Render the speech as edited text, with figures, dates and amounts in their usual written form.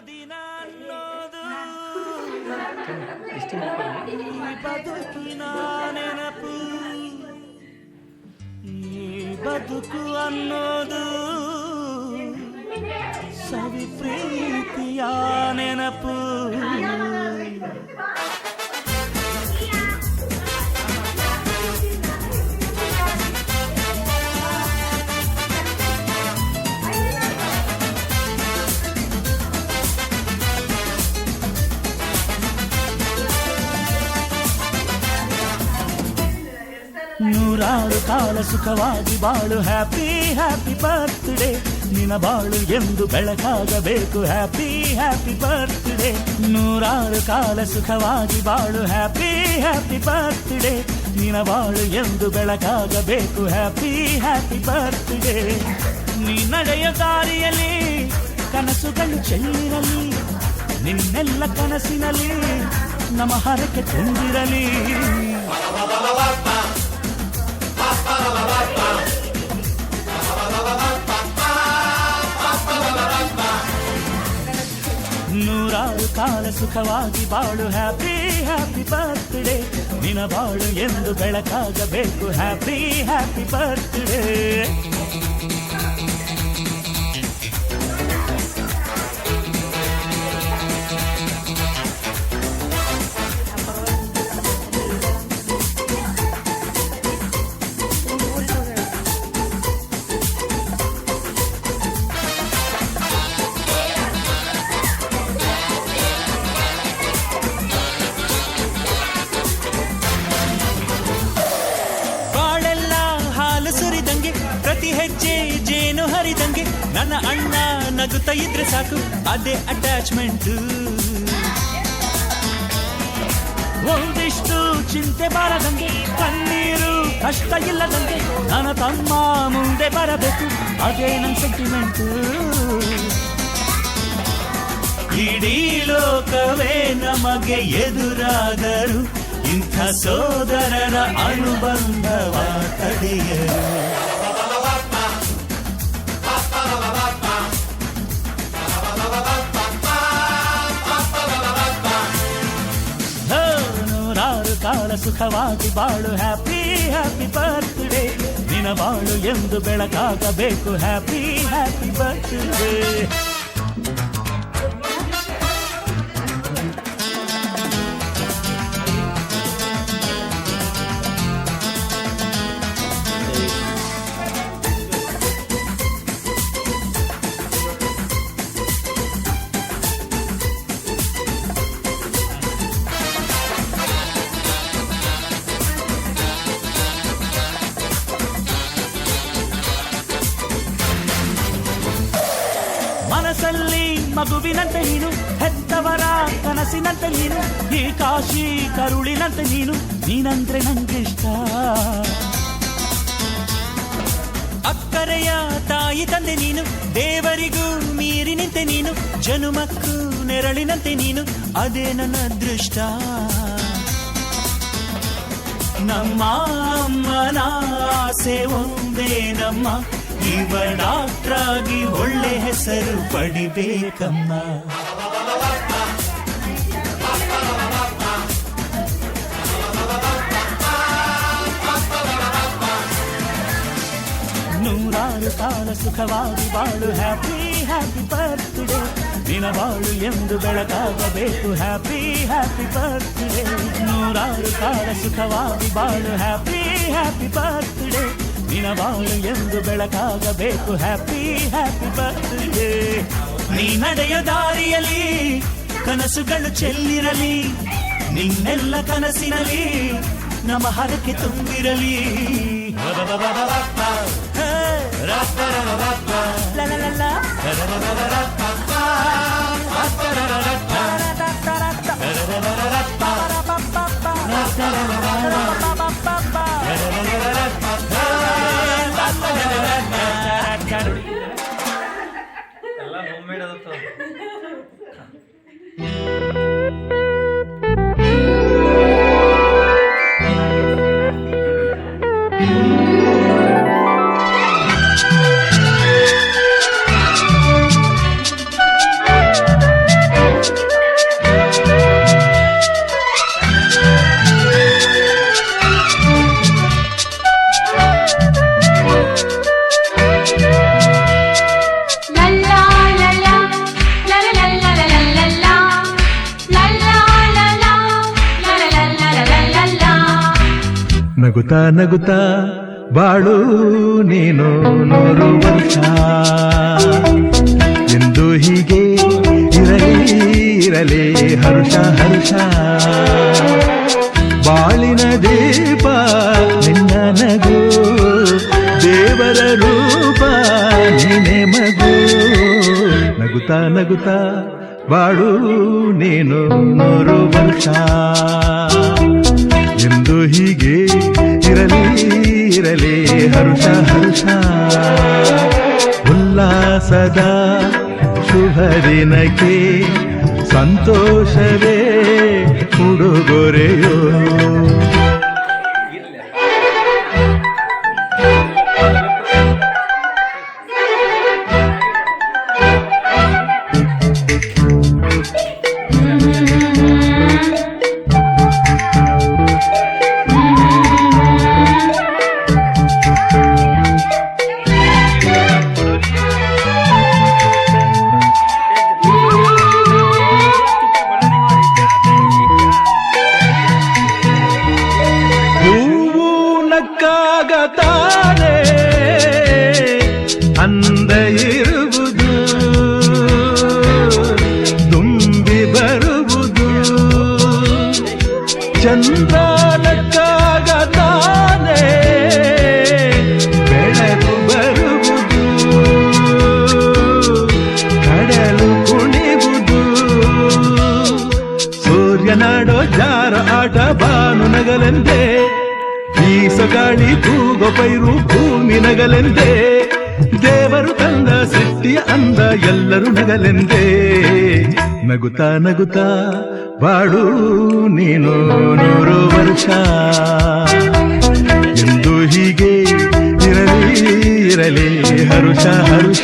ದಿನ ಅನ್ನೋದು ಬದುಕಿನ ನೆನಪು, ಈ ಬದುಕು ಅನ್ನೋದು ಸವಿ ಪ್ರೀತಿಯ ನೆನಪು. ನೂರಾರು ಕಾಲ ಸುಖವಾಗಿ ಬಾಳು, ಹ್ಯಾಪಿ ಹ್ಯಾಪಿ ಬರ್ತ್ಡೇ. ನಿನ್ನ ಬಾಳು ಎಂದು ಬೆಳಕಾಗಬೇಕು, ಹ್ಯಾಪಿ ಹ್ಯಾಪಿ ಬರ್ತ್ಡೇ. ನೂರಾರು ಕಾಲ ಸುಖವಾಗಿ ಬಾಳು, ಹ್ಯಾಪಿ ಹ್ಯಾಪಿ ಬರ್ತ್ಡೇ. ನಿನ್ನ ಬಾಳು ಎಂದು ಬೆಳಕಾಗಬೇಕು, ಹ್ಯಾಪಿ ಹ್ಯಾಪಿ ಬರ್ತ್ಡೇ. ನೀ ನಡೆಯ ದಾರಿಯಲ್ಲಿ ಕನಸುಗಳು ಚೆಲ್ಲಿರಲಿ, ನಿನ್ನೆಲ್ಲ ಕನಸಿನಲ್ಲಿ ನಮ್ಮ ಹರಕೆ ತುಂಬಿರಲಿ. ನೂರಾರು ಕಾಲ ಸುಖವಾಗಿ ಬಾಳು, ಹ್ಯಾಪಿ ಹ್ಯಾಪಿ ಬರ್ತ್ಡೇ. ನಿನ್ನ ಬಾಳು ಎಂದು ಬೆಳಕಾಗಬೇಕು, ಹ್ಯಾಪಿ ಹ್ಯಾಪಿ ಬರ್ತ್ಡೇ. ಪ್ರತಿ ಹೆಜ್ಜೆ ಜೇನು ಹರಿದಂಗೆ ನನ್ನ ಅಣ್ಣ ನಗುತ್ತಾ ಇದ್ರೆ ಸಾಕು, ಅದೇ ಅಟ್ಯಾಚ್ಮೆಂಟ್. ಒಂದಿಷ್ಟು ಚಿಂತೆ ಬಾರದಂಗೆ, ಕಣ್ಣೀರು ಕಷ್ಟ ಇಲ್ಲದಂಗೆ ನನ್ನ ತಮ್ಮ ಮುಂದೆ ಬರಬೇಕು, ಅದೇ ನನ್ನ ಸೆಂಟಿಮೆಂಟ್. ಇಡೀ ಲೋಕವೇ ನಮಗೆ ಎದುರಾದರು, ಇಂಥ ಸೋದರರ ಅನುಬಂಧವ ತಡೆಯರು. ನೂರಾರು ಕಾಲ ಸುಖವಾಗಿ ಬಾಳು, ಹ್ಯಾಪಿ ಹ್ಯಾಪಿ ಬರ್ತ್ಡೇ. ನಿನ್ನ ಬಾಳು ಎಂದು ಬೆಳಕಾಗಬೇಕು, ಹ್ಯಾಪಿ ಹ್ಯಾಪಿ ಬರ್ತ್ಡೇ. ಮನಸ್ಸಲ್ಲಿ ಮಗುವಿನಂತೆ ನೀನು, ಹೆತ್ತವರ ಕನಸಿನಂತೆ ನೀನು, ಈ ಕಾಶಿ ಕರುಳಿನಂತೆ ನೀನು, ನೀನಂದ್ರೆ ನಂಗಿಷ್ಟ. ಅಕ್ಕರೆಯ ತಾಯಿ ತಂದೆ ನೀನು, ದೇವರಿಗೂ ಮೀರಿ ನಿಂತೆ ನೀನು, ಜನುಮಕ್ಕೂ ನೆರಳಿನಂತೆ ನೀನು, ಅದೇ ನನ್ನ ಅದೃಷ್ಟ. ನಮ್ಮ ಅಮ್ಮನ ಆಸೆ ಒಂದೇ ನಮ್ಮ, ಇವ ಡಾಕ್ಟ್ರಾಗಿ ಒಳ್ಳೆ ಹೆಸರು ಪಡಿಬೇಕಮ್ಮ. ನೂರಾರು ಕಾಲ ಸುಖವಾಗಿ ಬಾಳು, ಹ್ಯಾಪಿ ಹ್ಯಾಪಿ ಬರ್ತ್ಡೇ. ನಿನ್ನ ಬಾಳು ಎಂದು ಬೆಳಕಾಗಬೇಕು, ಹ್ಯಾಪಿ ಹ್ಯಾಪಿ ಬರ್ತ್ಡೇ. ನೂರಾರು ಕಾಲ ಸುಖವಾಗಿ ಬಾಳು, ಹ್ಯಾಪಿ ಹ್ಯಾಪಿ ಬರ್ತ್ಡೇ. ನಿನ್ನ ಬಾಳು ಎಂದು ಬೆಳಕಾಗಬೇಕು, ಹ್ಯಾಪಿ ಹ್ಯಾಪಿ ಬರ್ತ್ಡೇ. ನೀ ನಡೆಯ ದಾರಿಯಲ್ಲಿ ಕನಸುಗಳು ಚೆಲ್ಲಿರಲಿ, ನಿನ್ನೆಲ್ಲ ಕನಸಿನಲ್ಲಿ ನಮ್ಮ ಹರಕೆ ತುಂಬಿರಲಿ. ಎಲ್ಲ ಹೋಮ್ ಮೇಡ್ ಅದತ್ತ. ನಗುತ್ತಾ ನಗುತ್ತಾ ಬಾಳು ನೀನು 100 ವರ್ಷ ಎಂದು ಹೀಗೆ ಇರಲಿ ಇರಲಿ ಹರ್ಷ ಹರ್ಷ ಬಾಳಿನ ದೀಪ ನಿನ್ನ ನಗು ದೇವರ ರೂಪ ನೀನೆ ಮಗು ನಗುತ್ತಾ ನಗುತ್ತಾ ಬಾಳು ನೀನು 100 ವರ್ಷ ಎಂದು ಹೀಗೆ ಇರಲಿ ಇರಲಿ ಹರ್ಷ ಹರ್ಷ ಉಲ್ಲಾಸದ ಶುಭ ದಿನಕ್ಕೆ ಸಂತೋಷವೇ ಉಡುಗೊರೆಯೋ ನಕ್ಕಾಗತಾನೆ ಅಂದ ಇರುವುದು ತುಂಬಿ ಬರುವುದು ಚಂದ್ರ ನಕ್ಕಾಗತಾನೆ ಬೆಳಕು ಬರುವುದು ಕಡಲು ಕುಣಿವುದು ಸೂರ್ಯನಾಡೋ ಜಾರ ಆಟ ಬಾನು ನಗಲೆಂದೇ ಗಾಳಿ ತೂಗೋ ಪೈರು ಭೂಮಿ ನಗಲೆಂದೇ ದೇವರು ತಂದ ಸೃಷ್ಟಿಯ ಅಂದ ಎಲ್ಲರೂ ನಗಲೆಂದೇ ನಗುತ್ತಾ ನಗುತ್ತಾ ಬಾಳು ನೀನು 100 ವರ್ಷ ಎಂದು ಹೀಗೆ ಇರಲಿ ಇರಲಿ ಹರುಷ ಹರುಷ